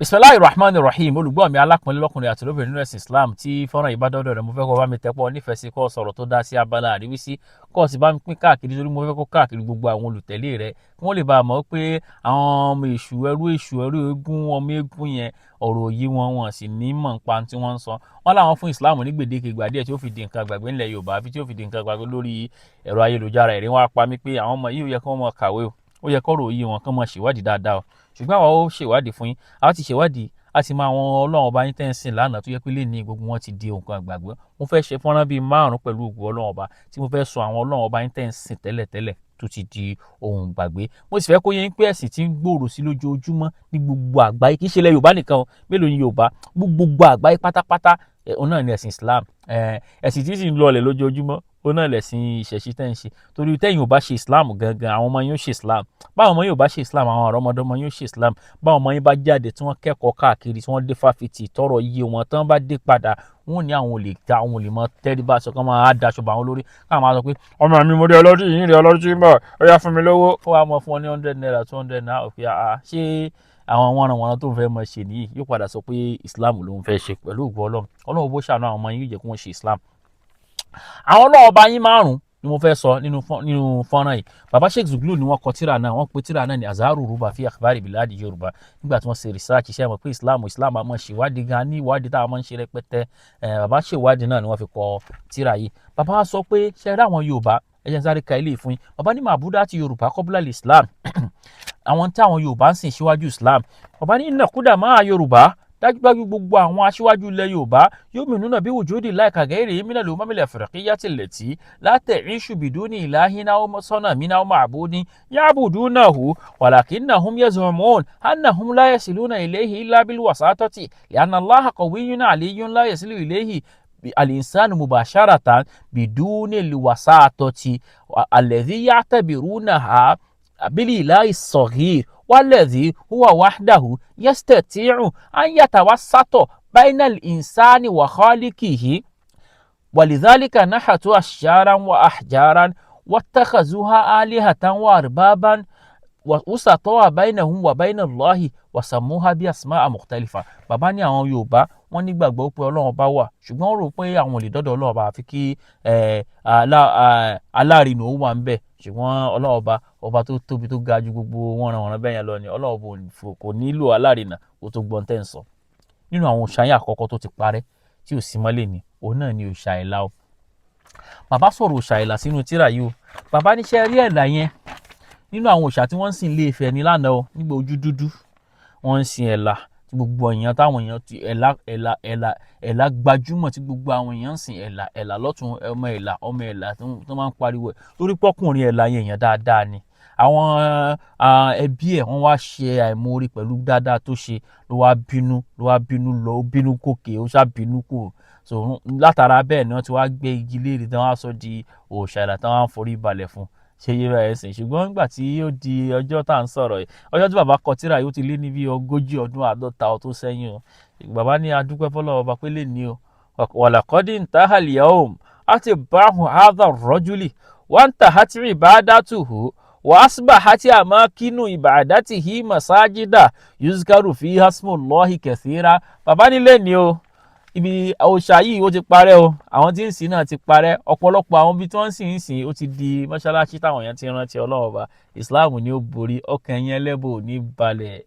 Bismillahirrahmanirrahim. Olùgbọ́ mi alápọ̀nlé lọ́kùnrin àti lóbìnrin nínú ẹ̀sìn Islam tí fọ́nrán yìí bá dọ́dọ̀ rẹ̀ mo fẹ́ kó bá mi tẹ́pọ̀ nífẹ̀ẹ́ sí kó sọ̀rọ̀ tó dá sí abala àríwísí kó sì bá mi pín káàkiri torí mo fẹ́ kó káàkiri gbogbo àwọn olùtẹ̀lé rẹ̀ kí wọ́n lè bá a mọ̀ pé àwọn ọmọ èṣù ẹrú eégún ọmọ eégún yẹn ọ̀rọ̀ yìí wọn sì ní mọ̀ nípa tí wọ́n ń sọ. Wọ́n láwọn fún Islam ní gbèdéke ìgbà díẹ̀ tí ó fi di nǹkan gbàgbé ńlẹ̀ Yorùbá àfi tí ó fi di nǹkan gbàgbé lórí ẹ̀rọ ayélujára. Ẹ̀rín wá pa mí pé àwọn ọmọ yìí ó yẹ kí wọ́n mọ̀ kàwé o, ó yẹ kọ́rọ̀ yìí wọn kán mọ̀ ṣèwádìí dáadáa o. Ṣùgbọ́n àwa ó ṣèwádìí fún yín, àwa ti ṣèwádìí a sì máa àwọn ọlọ́run ọba yín tẹ́ ń sìn lánàá tó yẹ pé lè ní gbogbo wọn ti di nǹkan àgbàgbé. Mo fẹ́ ṣe fọ́nrán bíi 5 pẹ̀lú ògùn ọlọ́run ọba tí mo fẹ́ sọ àwọn ọlọ́run ọba yín tẹ́ ń sìn tẹ́lẹ̀tẹ́lẹ̀ tó ti di ohun gbàgbé. Mo sì fẹ́ kó yé yín pé ẹ̀sìn tí ń gbòòrò sí lójoojúmọ́ ní gbogbo àgbáyé, kì í ṣe ilẹ̀ Yorùbá nìkan o, mélòó ni Yorùbá, gbogbo àgbáyé pátápátá òun náà ni ẹ̀sìn Islam. Ẹ̀sìn tí sì ń lọlẹ̀ lójoojúmọ́ òun náà lẹ̀sìn ìṣẹ̀ṣe tẹ́ ń ṣe. Torí tẹ́yin ò bá ṣe Islam gangan àwọn ọmọ yín ó ṣe Islam, báwọn ọmọ yín ò bá ṣe Islam àwọn àrọ́mọdọ́mọ yín ó ṣe Islam, báwọn ọmọ yín bá jáde tí wọ́n kẹ́kọ̀ọ́ káàkiri tí wọ́n dé fáfitì tọrọ iye wọn tán bá dé padà wọn ní àwọn olè mọ tẹ́rí bá aṣọ kan máa daṣọ bá wọn lórí káwọn máa sọ pé ọmọ mi mo rí ọlọ́dún yìí rí ọlọ́dún tí ń bọ̀ ó yá fún mi lówó kó wá mọ fún ọ ní 100 naira 200 naira òfin ṣé àwọn wọnranwọnran tó ń fẹ́ mọ ṣe nìyí yóò padà sọ pé Islam ló ń fẹ́ ṣe pẹ̀lú ògbó Ọlọ́run bó ṣàánú àwọn ọmọ yín yóò jẹ́ kí wọ́n ṣe Islam. Àwọn ọlọ́run ọba yín 5 ni mo fẹ́ sọ nínú fọ́nrán yìí. Baba Sheikh Zuglu ni wọ́n kọ tírà náà, wọ́n pe tírà náà ní Azharu Ruba fi akhbari biladi Yorùbá nígbà tí wọ́n ṣe research iṣẹ́ mọ̀ pé Islam àmọ́ ṣèwádìí gan ní ìwádìí tá a máa ń ṣe rẹpẹtẹ. Baba ṣèwádìí náà ni wọ́n fi kọ tírà yìí. Baba wa sọ pé ṣe rí àwọn Yorùbá ẹ̀jẹ̀ ń sáré ka ilé ìfún yín. Baba ní màbúdá ti Yorùbá kọ́bùlà Islam àwọn tí àwọn Yorùbá ń sìn síwájú Islam. Baba ní nàkúdà máa Yorùbá dájúdájú gbogbo àwọn aṣíwájú ilẹ̀ Yorùbá yóò mìíràn náà bí wùjúdì láìka gẹ́rẹ́ yìí mìíràn ló mọ́mílẹ̀ fẹ̀rẹ̀kíyà tilẹ̀ tí látẹ̀ ìṣubìdú ní ìlàhínà sọ́nà mìíràn màbú ní yábùdú náà hù wàlàkínà hum yazumun annahum la yasiluna ilayhi illa bil wasatati li'anna Allaha qawiyyun aliyyun la yasilu ilayhi al-insanu mubasharatan biduni al-wasatati alladhi ya'tabirunaha bil-ilahi as-saghir والذي هو وحده يستطيع أن يتوسط بين الإنسان وخالقه ولذلك نحتوا أشجارا وأحجارا واتخذوها آلهة وأربابا وأسطوا بينهم وبين الله وسموها بأسماء مختلفة. Bàbá ní àwọn Yorùbá wọ́n nígbàgbọ́ pé Ọlọ́run bá wà ṣùgbọ́n wọ́n rò pé àwọn ò lè dọ́dọ̀ Ọlọ́run bá àfi kí alárinà ó wà ń bẹ̀ ṣùgbọ́n Ọlọ́run ọba tó tóbi tó ga ju gbogbo wọ́nranwọ̀nran bẹ́ẹ̀ yẹn lọ ni Ọlọ́run kò nílò alárinà ó tó gbọ́n tẹ́ ń sọ. Nínú àwọn òòṣà yẹn àkọ́kọ́ tó ti parẹ́ tí ò sí mọ́lẹ̀ ni òun náà ni òòṣà ẹ̀là o. Bàbá sọ̀rọ̀ òòṣà ẹ̀là sínú tírà yìí o. Bàbá níṣẹ́ rí ẹ̀là yẹn nínú àwọn òòṣà tí wọ́n ń sìn Ilé Ifẹ̀ ní lánàá o nígbà ojú dúdú wọ́n ń sìn ẹ̀là tí gbogbo èèyàn táwọn èèyàn ti ẹ̀là gbajúmọ̀ tí gbogbo àwọn èèyàn ń sìn ẹ̀là lọ́tún ọmọ ẹ̀là tó máa ń pariwo ẹ̀ lórí pọ́kùnrin ẹ̀là yẹn èèyàn dáadáa ni. Àwọn ẹbí ẹ̀ wọ́n wá ṣe àìmoore pẹ̀lú dáadáa tó ṣe ló wá bínú kòkè ó ṣá bínú kò so látara bẹ́ẹ̀ ni wọ́n ti wá gbé igi léèrè tí wọ́n á sọ di òòṣà ẹ̀là tí wọ́n á forí balẹ̀ fún ṣe yé báyìí sìn. Ṣùgbọ́n nígbà tí ó di ọjọ́ tá à ń sọ̀rọ̀ yìí ọjọ́ tí bàbá kọ tírà yìí ó ti lé ní bí 40 ọdún 50 ọdún sẹ́yìn o. Bàbá ní adúpẹ́ fọlọ́run ọba pé lè ní o wàlàkọ́dí ntahal yawm àti báhùn hadha rọ́júlì wọ́n ń tà hátì ibadatuhu wa asbahati amakinu ibadatihi masajida yuzkaru fiha ismullahi kathira. Bàbá nílé ni o ibi òòṣà yìí ó ti parẹ́ o, àwọn tí ń sìn náà ti parẹ́, ọ̀pọ̀lọpọ̀ àwọn ibi tí wọ́n sì ń sìn ó ti di mọ́ṣáláṣí táwọn èèyàn ti rántí Ọlọ́run ọba. Islam ni ó borí, ọkàn yẹn ẹlẹ́bọ ò ní balẹ̀.